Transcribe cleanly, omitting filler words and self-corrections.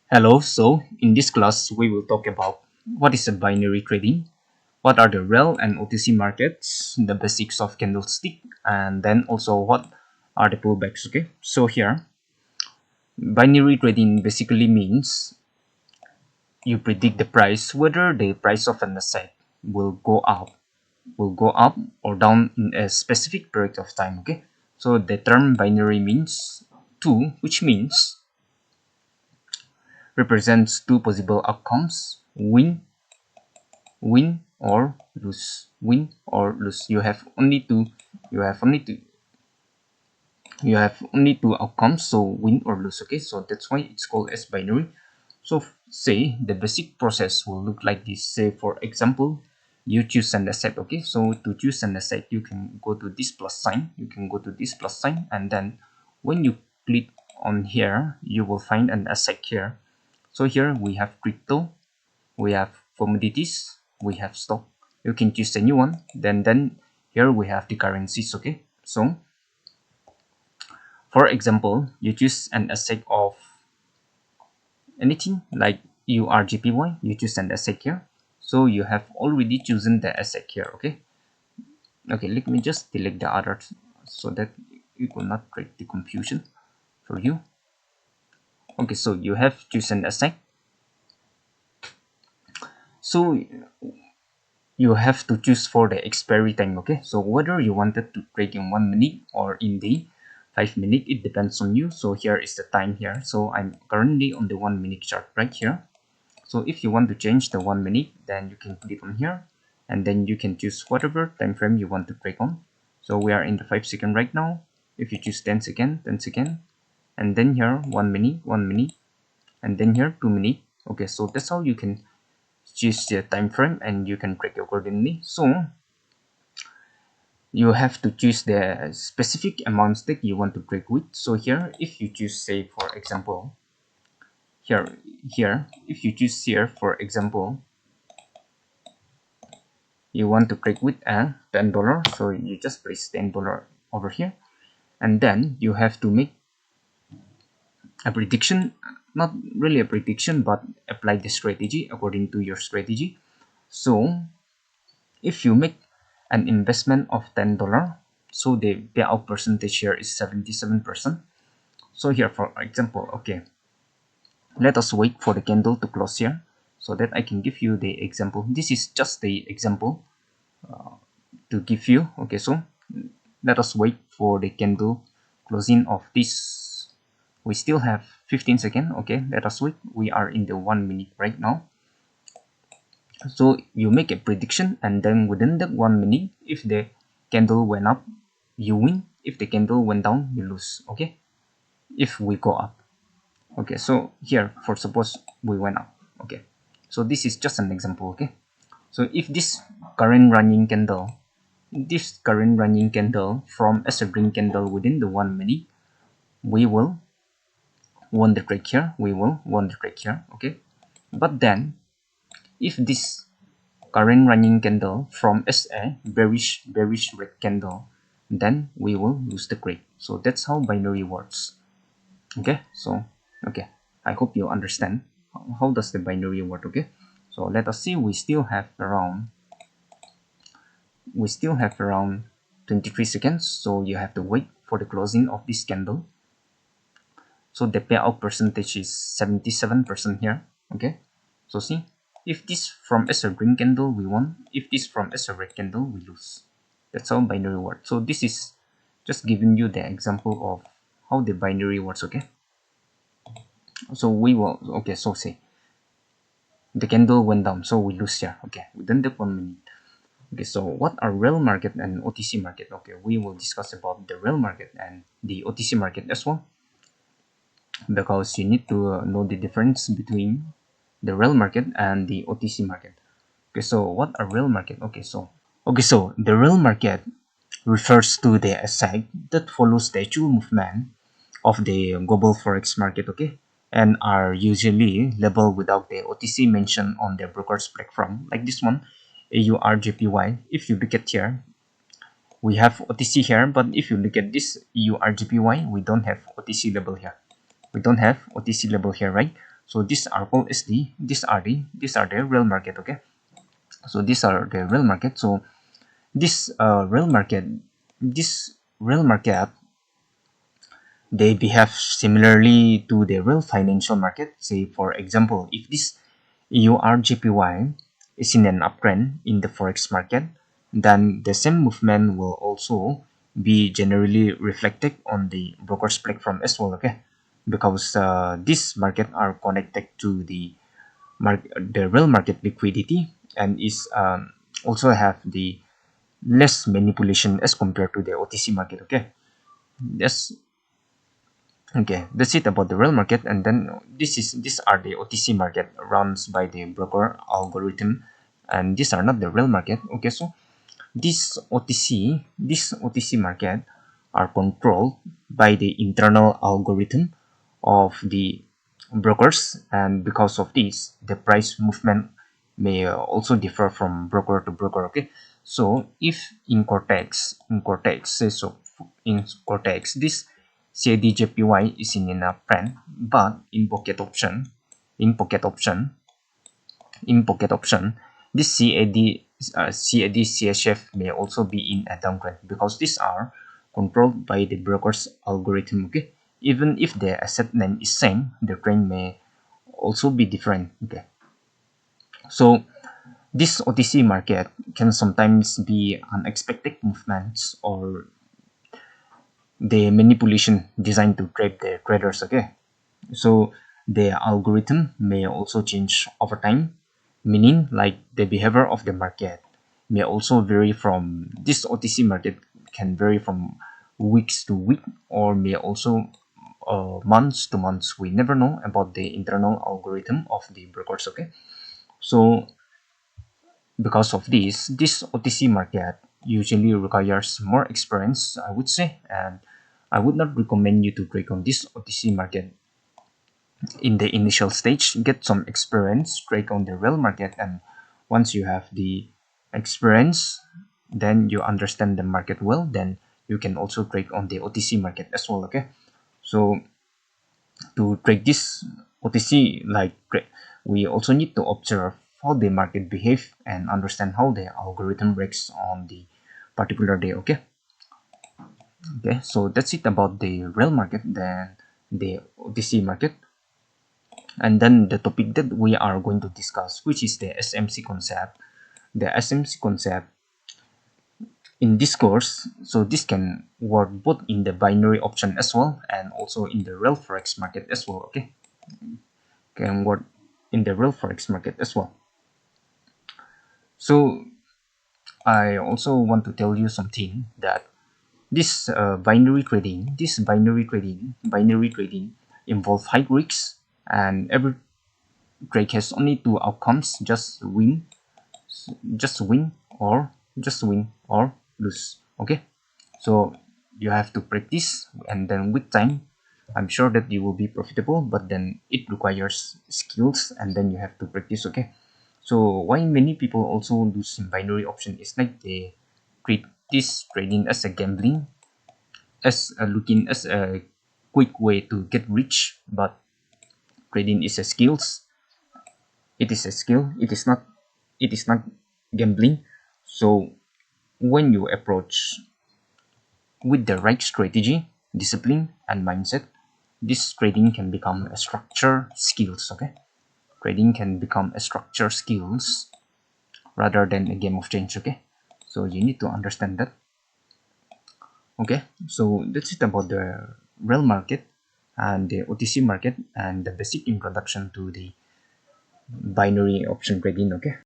Hello, so in this class we will talk about what is a binary trading, what are the real and OTC markets, the basics of candlestick, and then also what are the pullbacks. Okay, so here binary trading basically means you predict the price, whether the price of an asset will go up or down in a specific period of time. Okay, so the term binary means two, which means represents two possible outcomes: win or lose. You have only two outcomes, so win or lose. Okay, so that's why it's called as binary. So say the basic process will look like this. Say for example, you choose an asset. Okay, so to choose an asset, you can go to this plus sign, and then when you click on here, you will find an asset here. So here we have crypto, we have commodities, we have stock. You can choose any one. Then here we have the currencies. Okay, so for example, you choose an asset of anything like URGPY. You choose an asset here, so you have already chosen the asset here. Okay, let me just delete the others so that it will not create the confusion for you. Okay, so you have chosen asset, so you have to choose for the expiry time. Okay, so whether you wanted to trade in 1 minute or in the 5 minute, it depends on you. So here is the time here, so I'm currently on the 1 minute chart right here. So if you want to change the 1 minute, then you can click on here, and then you can choose whatever time frame you want to trade on. So we are in the 5 second right now. If you choose 10 second, and then here 1 minute, and then here 2 minute. Okay, so that's how you can choose the time frame and you can trade accordingly. So you have to choose the specific amounts that you want to trade with. So here, if you choose, say for example, here if you choose here, for example, you want to trade with a $10, so you just place $10 over here, and then you have to make a prediction, not really a prediction, but apply the strategy according to your strategy. So if you make an investment of $10, so the payout percentage here is 77%. So here, for example, okay, let us wait for the candle to close here so that I can give you the example. This is just the example to give you. Okay, so let us wait for the candle closing of this. We still have 15 seconds. Okay, let us wait. We are in the 1 minute right now. So you make a prediction, and then within that 1 minute, if the candle went up, you win. If the candle went down, you lose. Okay, if we go up. Okay, so here, for suppose we went up. Okay, so this is just an example. Okay, so if this current running candle from as a green candle within the 1 minute, we will won the trade here, okay. But then if this current running candle from as a bearish red candle, then we will lose the trade. So that's how binary works. Okay, so okay, I hope you understand how does the binary work. Okay, so let us see. We still have around 23 seconds, so you have to wait for the closing of this candle. So the payout percentage is 77% here. Okay, so see, if this from as a green candle, we won. If this from as a red candle, we lose. That's how binary works. So this is just giving you the example of how the binary works. Okay, so so say the candle went down, so we lose here. Okay, within the 1 minute. Okay, so what are real market and OTC market? Okay, we will discuss about the real market and the OTC market as well, because you need to know the difference between the real market and the OTC market. Okay, so what are real market? Okay, so the real market refers to the asset that follows the actual movement of the global forex market. Okay, and are usually labeled without the OTC mentioned on the broker's platform, like this one, AURGPY. If you look at here, we have OTC here, but if you look at this AURGPY, we don't have OTC label here. Right? So these are called SD. These are the real market. Okay, so these are the real market. So this real market, they behave similarly to the real financial market. Say for example, if this EURJPY is in an uptrend in the forex market, then the same movement will also be generally reflected on the broker's platform as well. Okay, because this market are connected to the real market liquidity, and is also have the less manipulation as compared to the OTC market. Okay, that's that's it about the real market. And then these are the OTC market runs by the broker algorithm, and these are not the real market. Okay, so this OTC market are controlled by the internal algorithm of the brokers, and because of this, the price movement may also differ from broker to broker. Okay, so if in Cortex, this CADJPY is in an uptrend, but in pocket option, this CAD CHF may also be in a downtrend, because these are controlled by the broker's algorithm. Okay, even if the asset name is same, the trend may also be different. Okay, so this OTC market can sometimes be unexpected movements or the manipulation designed to trap the traders. Okay, so the algorithm may also change over time, meaning like the behavior of the market may also vary from this OTC market can vary from weeks to week, or may also months to months. We never know about the internal algorithm of the brokers. Okay, so because of this OTC market usually requires more experience, I would say, and I would not recommend you to trade on this OTC market in the initial stage. Get some experience, trade on the real market, and once you have the experience, then you understand the market well, then you can also trade on the OTC market as well. Okay, so to trade this OTC, we also need to observe how the market behave and understand how the algorithm works on the particular day. Okay, so that's it about the real market, then the OTC market. And then the topic that we are going to discuss, which is the SMC concept. The SMC concept in this course, so this can work both in the binary option as well, and also in the real forex market as well. Okay, can work in the real forex market as well. So I also want to tell you something, that this binary trading involve high risks, and every trade has only two outcomes: just win or lose. Okay, so you have to practice, and then with time, I'm sure that you will be profitable, but then it requires skills, and then you have to practice. Okay, so why many people also lose in binary option is like they treat this trading as a gambling, looking as a quick way to get rich, but trading is a skills. It is a skill. It is not gambling. So when you approach with the right strategy, discipline, and mindset, this trading can become a structure skills. Okay, trading can become a structure skills rather than a game of change. Okay, so you need to understand that. Okay, so that's it about the real market and the OTC market, and the basic introduction to the binary option trading. Okay.